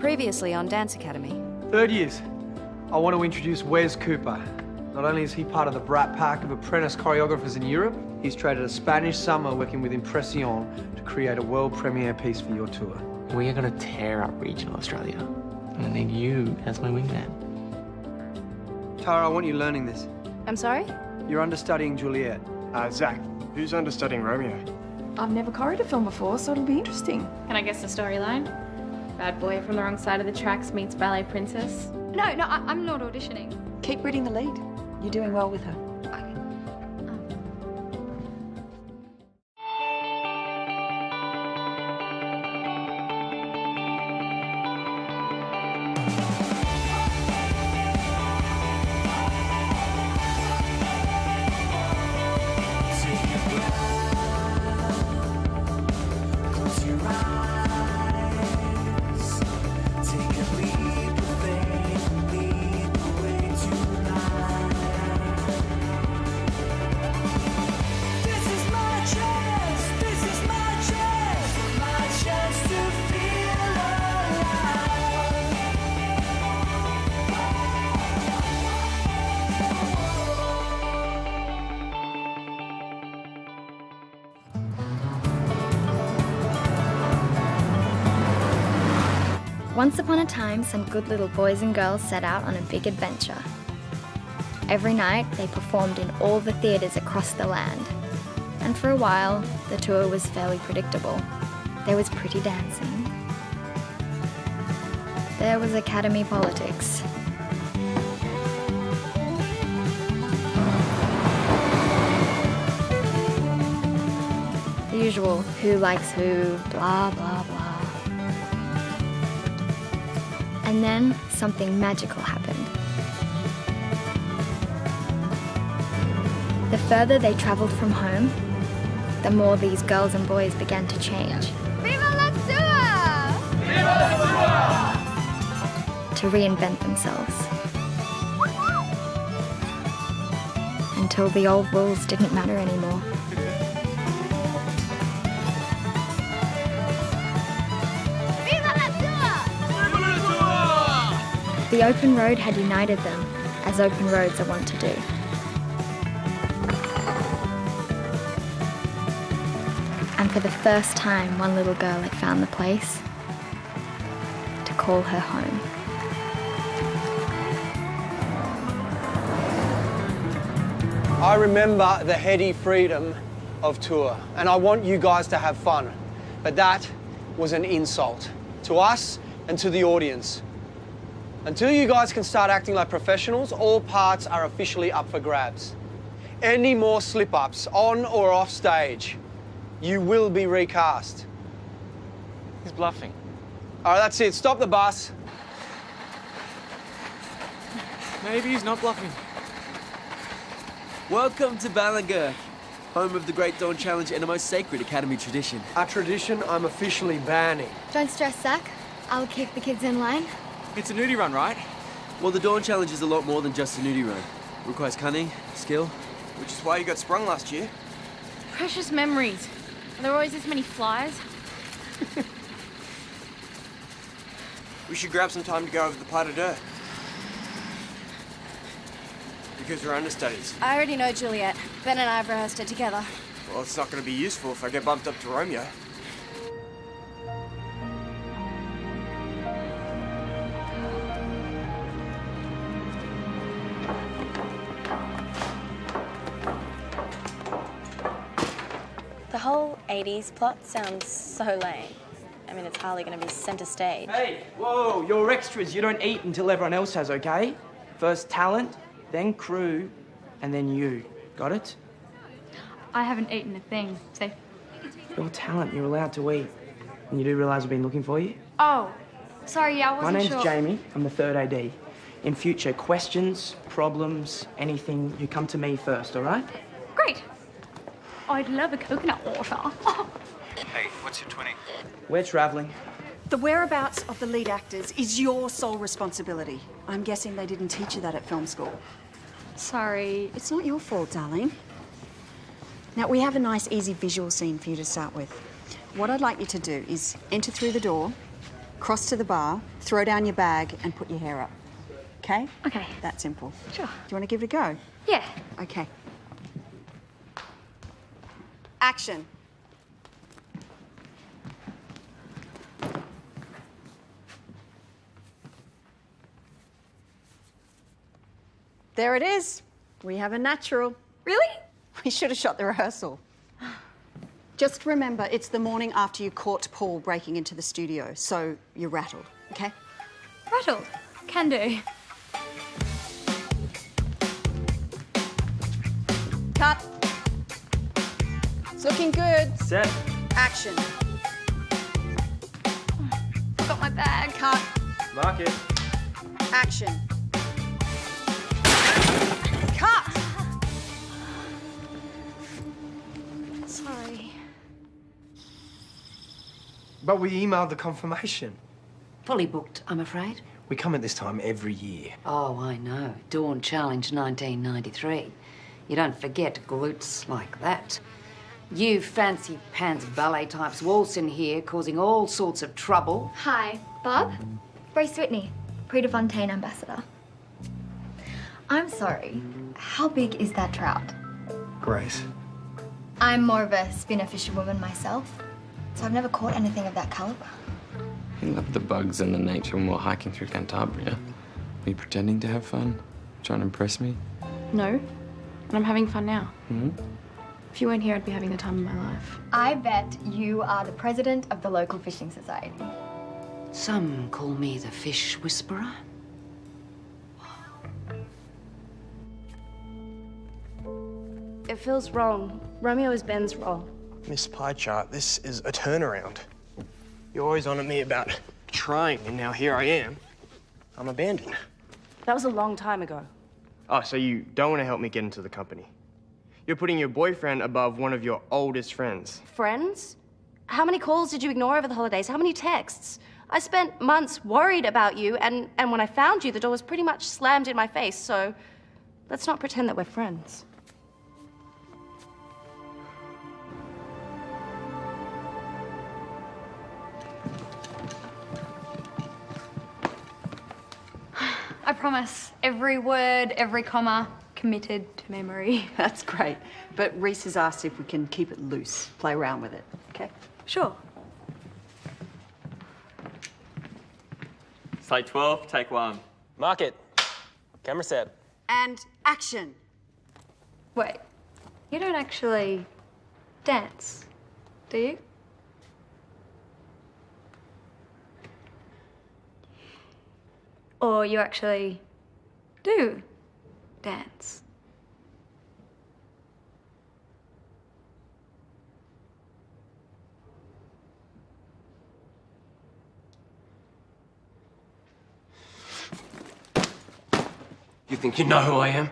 Previously on Dance Academy. Third years. I want to introduce Wes Cooper. Not only is he part of the brat pack of apprentice choreographers in Europe, he's traded a Spanish summer working with Impression to create a world premiere piece for your tour. We are going to tear up regional Australia. And I need you as my wingman. Tara, I want you learning this. I'm sorry? You're understudying Juliet. Zach, who's understudying Romeo? I've never choreographed a film before, so it'll be interesting. Can I guess the storyline? Bad boy from the wrong side of the tracks meets ballet princess? No, I'm not auditioning. Keep reading the lead. You're doing well with her. Once upon a time, some good little boys and girls set out on a big adventure. Every night, they performed in all the theatres across the land. And for a while, the tour was fairly predictable. There was pretty dancing. There was academy politics. The usual who likes who, blah, blah, blah. And then something magical happened. The further they travelled from home, the more these girls and boys began to change. Viva la tour! Viva la tour! To reinvent themselves. Until the old rules didn't matter anymore. The open road had united them, as open roads are wont to do. And for the first time, one little girl had found the place to call her home. I remember the heady freedom of tour, and I want you guys to have fun. But that was an insult to us and to the audience. Until you guys can start acting like professionals, all parts are officially up for grabs. Any more slip-ups on or off stage, you will be recast. He's bluffing. All right, that's it. Stop the bus. Maybe he's not bluffing. Welcome to Ballagher, home of the Great Dawn Challenge and a most sacred academy tradition. A tradition I'm officially banning. Don't stress, Zach. I'll keep the kids in line. It's a nudie run, right? Well, the Dawn Challenge is a lot more than just a nudie run. It requires cunning, skill. Which is why you got sprung last year. Precious memories. Are there always this many flies? We should grab some time to go over the pas de deux. Because we're understudies. I already know Juliet. Ben and I have rehearsed it together. Well, it's not going to be useful if I get bumped up to Romeo. The whole 80s plot sounds so lame. I mean, it's hardly going to be centre stage. Hey, whoa, you're extras. You don't eat until everyone else has, okay? First talent, then crew, and then you. Got it? I haven't eaten a thing, so... You're talent. You're allowed to eat. And you do realise I've been looking for you? Oh, sorry, I wasn't sure. My name's Jamie. I'm the third AD. In future, questions, problems, anything, you come to me first, all right? Great. I'd love a coconut water. Hey, what's your 20? We're travelling. The whereabouts of the lead actors is your sole responsibility. I'm guessing they didn't teach you that at film school. Sorry. It's not your fault, darling. Now, we have a nice, easy visual scene for you to start with. What I'd like you to do is enter through the door, cross to the bar, throw down your bag and put your hair up. Okay? Okay. That simple. Sure. Do you want to give it a go? Yeah. Okay. Action. There it is. We have a natural. Really? We should have shot the rehearsal. Just remember, it's the morning after you caught Paul breaking into the studio, so you're rattled, okay? Rattled. Can do. Cut. It's looking good. Set. Action. Forgot my bag. Cut. Mark it. Action. Cut. Sorry. But we emailed the confirmation. Fully booked, I'm afraid. We come at this time every year. Oh, I know. Dawn Challenge 1993. You don't forget glutes like that. You fancy pants ballet types waltz in here, causing all sorts of trouble. Hi, Bob. Grace Whitney, Prix de Fontaine ambassador. I'm sorry. How big is that trout? Grace. I'm more of a spinner fisherwoman myself, so I've never caught anything of that caliber. He loved the bugs and the nature when we were hiking through Cantabria. Are you pretending to have fun? Trying to impress me? No, and I'm having fun now. If you weren't here, I'd be having the time of my life. I bet you are the president of the local fishing society. Some call me the fish whisperer. It feels wrong. Romeo is Ben's role. Miss Pie Chart, this is a turnaround. You're always on at me about trying, and now here I am. I'm abandoned. That was a long time ago. Oh, so you don't want to help me get into the company? You're putting your boyfriend above one of your oldest friends. Friends? How many calls did you ignore over the holidays? How many texts? I spent months worried about you, and when I found you, the door was pretty much slammed in my face, so let's not pretend that we're friends. I promise. Every word, every comma, committed to memory. That's great. But Reese has asked if we can keep it loose, play around with it, okay? Sure. Slide 12, take 1. Mark it. Camera set. And action. Wait, you don't actually dance, do you? Or you actually do dance? You think you know who I am?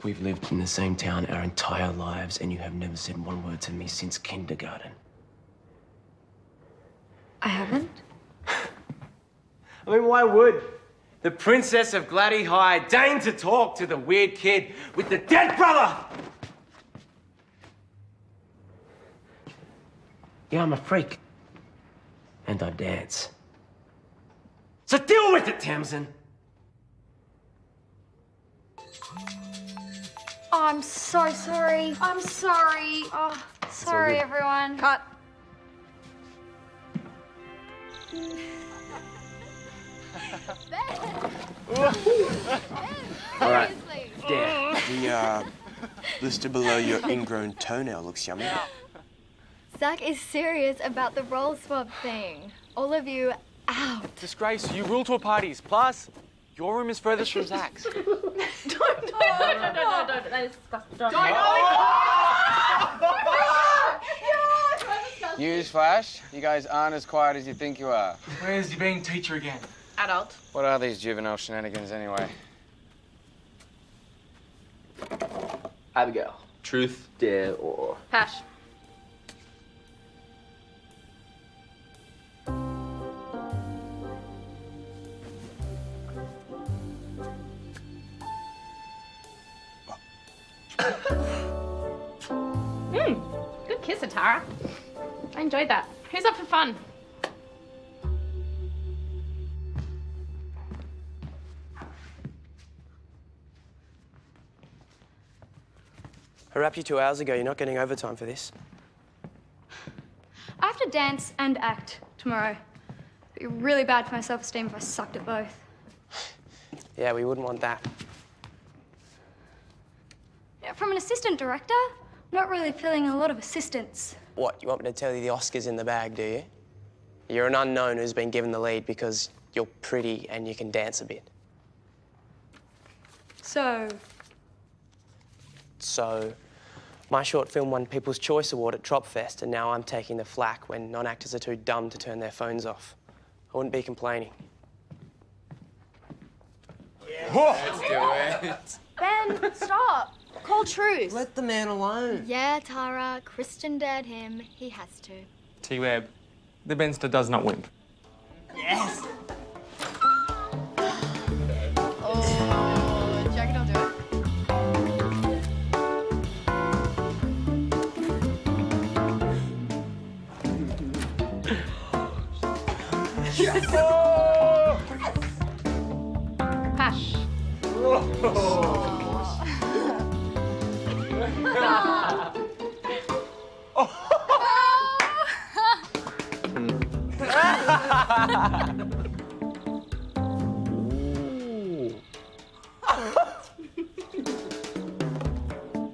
We've lived in the same town our entire lives, and you have never said one word to me since kindergarten. I haven't. I mean, why would the princess of Gladdy High deign to talk to the weird kid with the dead brother? Yeah, I'm a freak. And I dance. So deal with it, Tamsin. Oh, I'm so sorry. I'm sorry. Oh, sorry, everyone. Cut. All right, there. The blister below your ingrown toenail looks yummy. Zach is serious about the roll swap thing. All of you out. Disgrace, you rule tour parties. Plus, your room is furthest from Zach's. Don't. That is disgusting. Don't. Newsflash, you guys aren't as quiet as you think you are. Where's your being teacher again? Adult. What are these juvenile shenanigans anyway? Abigail, truth, dare, or... Pash. Good kiss, Atara. I enjoyed that. Who's up for fun? I wrapped you 2 hours ago. You're not getting overtime for this. I have to dance and act tomorrow. It'd be really bad for my self-esteem if I sucked at both. Yeah, we wouldn't want that. Yeah, from an assistant director, I'm not really feeling a lot of assistance. What, you want me to tell you the Oscar's in the bag, do you? You're an unknown who's been given the lead because you're pretty and you can dance a bit. So, my short film won People's Choice Award at Tropfest, and now I'm taking the flak when non-actors are too dumb to turn their phones off. I wouldn't be complaining. Yes. Let's do it. Ben, stop. Call truce. Let the man alone. Yeah, Tara, Christian dared him. He has to. T-Web, the Benster does not win. Yes. Oh, do you reckon I'll do it? Hash.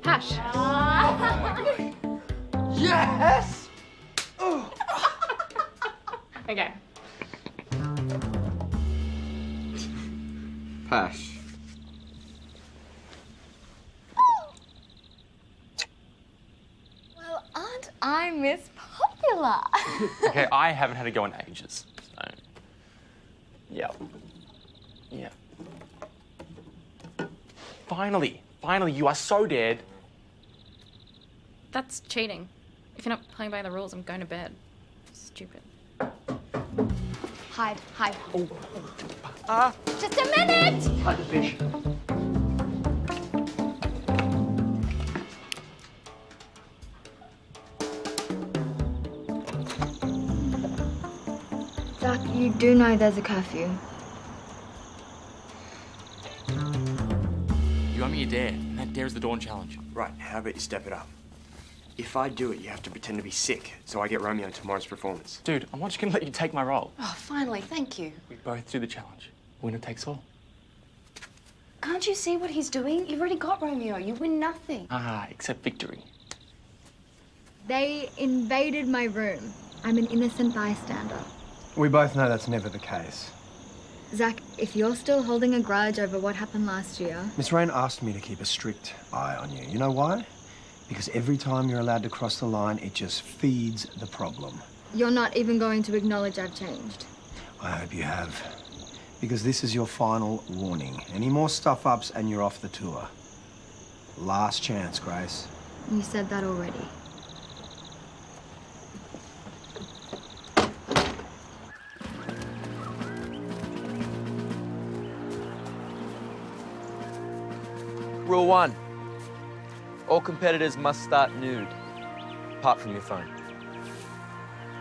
Hash. Yes! Okay. Pash. Well, aren't I Miss Popular? Okay, I haven't had a go in ages, so... Yeah. Yeah. Finally, you are so dead. That's cheating. If you're not playing by the rules, I'm going to bed. Stupid. Hide, hide. Oh. Just a minute! Hide the fish. Zach, you do know there's a curfew. You owe me a dare, and that dare is the Dawn Challenge. Right, how about you step it up? If I do it, you have to pretend to be sick, so I get Romeo in tomorrow's performance. Dude, I'm not just gonna let you take my role. Oh, finally, thank you. We both do the challenge. Winner takes all. Can't you see what he's doing? You've already got Romeo. You win nothing. Ah, except victory. They invaded my room. I'm an innocent bystander. We both know that's never the case. Zach, if you're still holding a grudge over what happened last year... Miss Rain asked me to keep a strict eye on you. You know why? Because every time you're allowed to cross the line, it just feeds the problem. You're not even going to acknowledge I've changed. I hope you have. Because this is your final warning. Any more stuff-ups and you're off the tour. Last chance, Grace. You said that already. Rule 1. All competitors must start nude, apart from your phone.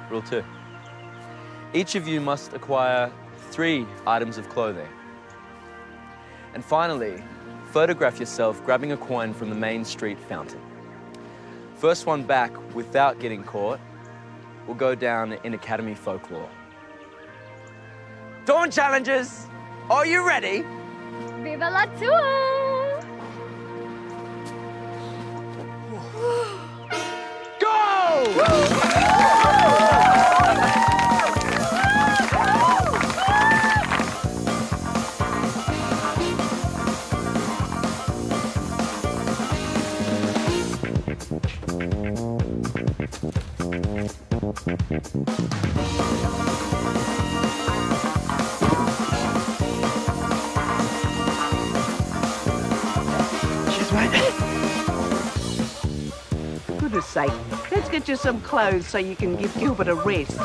Rule 2. Each of you must acquire 3 items of clothing. And finally, photograph yourself grabbing a coin from the main street fountain. First one back without getting caught will go down in Academy folklore. Dawn Challengers, are you ready? Viva la tour! Cheers, mate. For goodness sake, let's get you some clothes so you can give Gilbert a rest.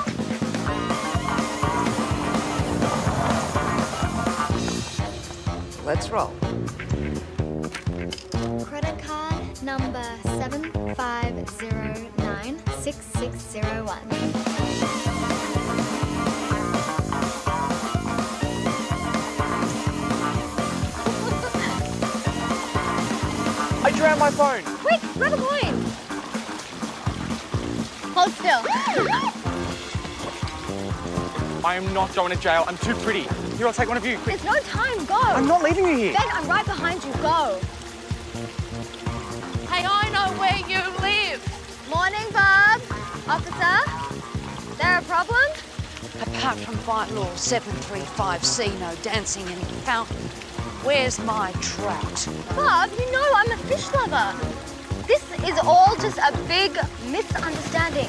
Let's roll. Credit card number 75096601. I drowned my phone. Quick, Quick, grab a coin. Hold still. I am not going to jail. I'm too pretty. Here, I'll take one of you. Quick. There's no time. Go. I'm not leaving you here. Ben, I'm right behind you. Go. Hey, I know where you live. Morning, Bob. Officer, there a problem? Apart from bylaw 735C, no dancing in the fountain, where's my trout? Bob, you know I'm a fish lover. This is all just a big misunderstanding.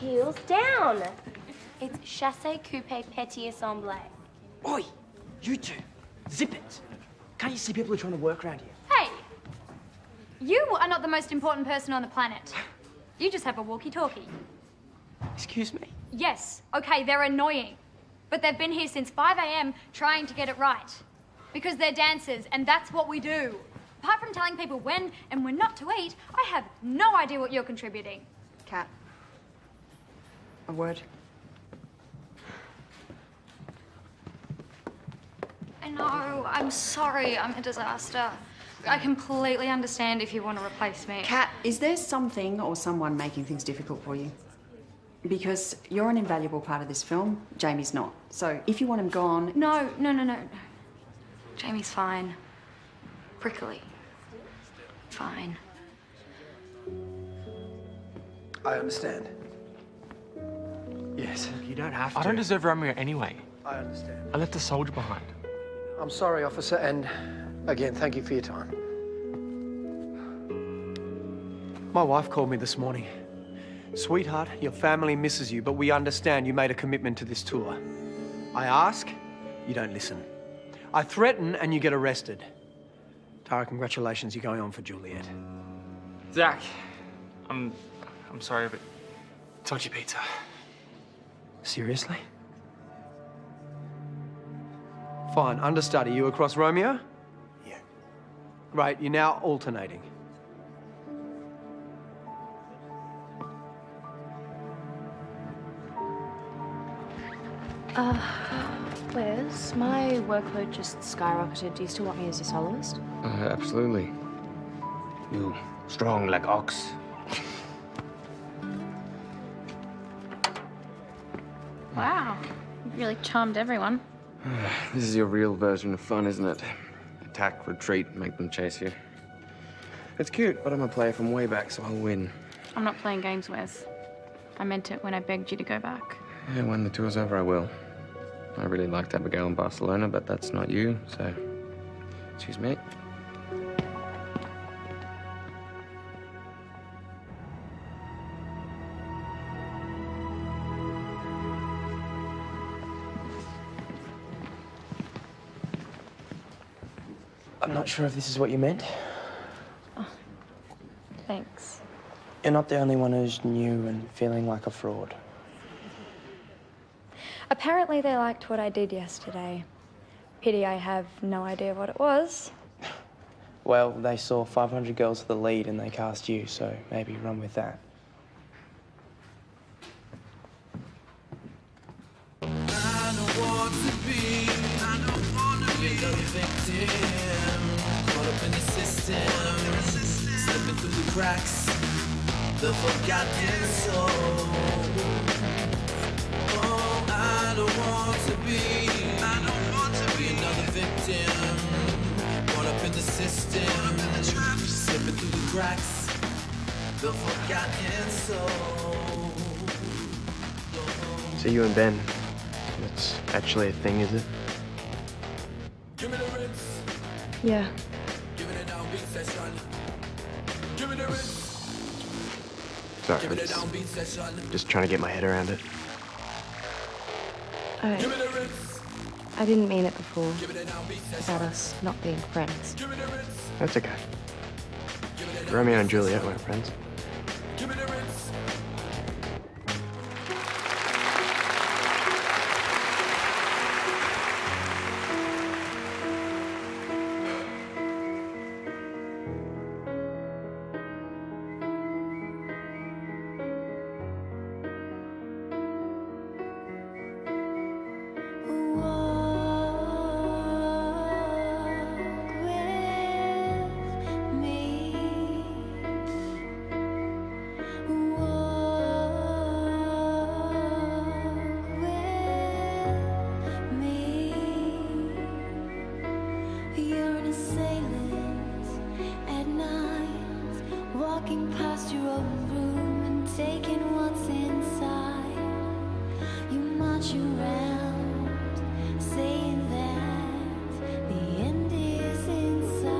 Heels down. It's chassé coupe petit assemblé. Oi, you two, zip it. Can't you see people are trying to work around here? Hey, you are not the most important person on the planet. You just have a walkie-talkie. Excuse me? Yes, okay, they're annoying. But they've been here since 5 a.m. trying to get it right. Because they're dancers, and that's what we do. Apart from telling people when and when not to eat, I have no idea what you're contributing. Kat, a word. I know, I'm sorry, I'm a disaster. I completely understand if you want to replace me. Kat, is there something or someone making things difficult for you? Because you're an invaluable part of this film, Jamie's not. So if you want him gone... No. Jamie's fine. Prickly. Fine. I understand. Yes. You don't have to. I don't deserve Romeo anyway. I understand. I left a soldier behind. I'm sorry, officer, and again, thank you for your time. My wife called me this morning. Sweetheart, your family misses you, but we understand you made a commitment to this tour. I ask, you don't listen. I threaten, and you get arrested. Tara, congratulations, you're going on for Juliet. Zach, I'm sorry, but touchy pizza. Seriously? Fine, understudy. You across Romeo? Yeah. Great, you're now alternating. Wes, my workload just skyrocketed. Do you still want me as your soloist? Absolutely. You strong like ox. Wow, you really charmed everyone. This is your real version of fun, isn't it? Attack, retreat, make them chase you. It's cute, but I'm a player from way back, so I'll win. I'm not playing games, Wes. I meant it when I begged you to go back. Yeah, when the tour's over, I will. I really liked Abigail in Barcelona, but that's not you, so... Excuse me. I'm not sure if this is what you meant. Oh, thanks. You're not the only one who's new and feeling like a fraud. Apparently they liked what I did yesterday. Pity I have no idea what it was. Well, they saw 500 girls for the lead and they cast you, so maybe run with that. I don't want to be another victim, caught up in the system, slipping through the cracks, the forgotten soul. Oh, I don't want to be another victim, caught up in the system, slipping through the cracks, the forgotten soul. So you and Ben, that's actually a thing, is it? Yeah. Sorry, I'm just trying to get my head around it. I didn't mean it before. About us not being friends. That's okay. Romeo and Juliet weren't friends. Walking past your own room and taking what's inside. You march around, saying that the end is inside.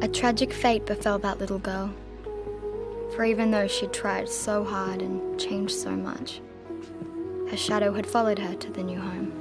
A tragic fate befell that little girl. For even though she'd tried so hard and changed so much, her shadow had followed her to the new home.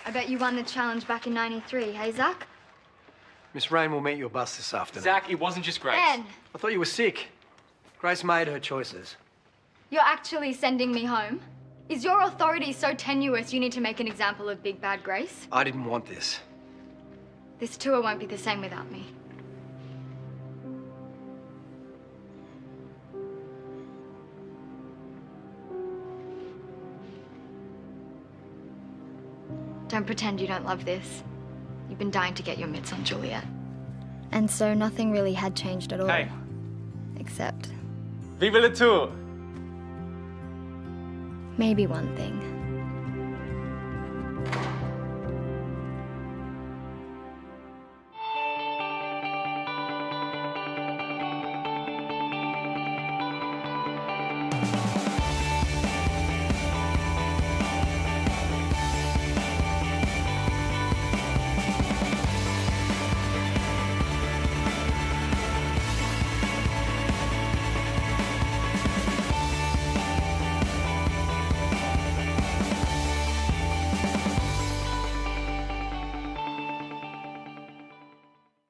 I bet you won the challenge back in '93, hey, Zach? Miss Rain will meet your bus this afternoon. Zach, it wasn't just Grace. Ben! I thought you were sick. Grace made her choices. You're actually sending me home? Is your authority so tenuous you need to make an example of Big Bad Grace? I didn't want this. This tour won't be the same without me. Don't pretend you don't love this. You've been dying to get your mitts on Juliet. And so nothing really had changed at all. Hey. Except Vive le tour! maybe one thing.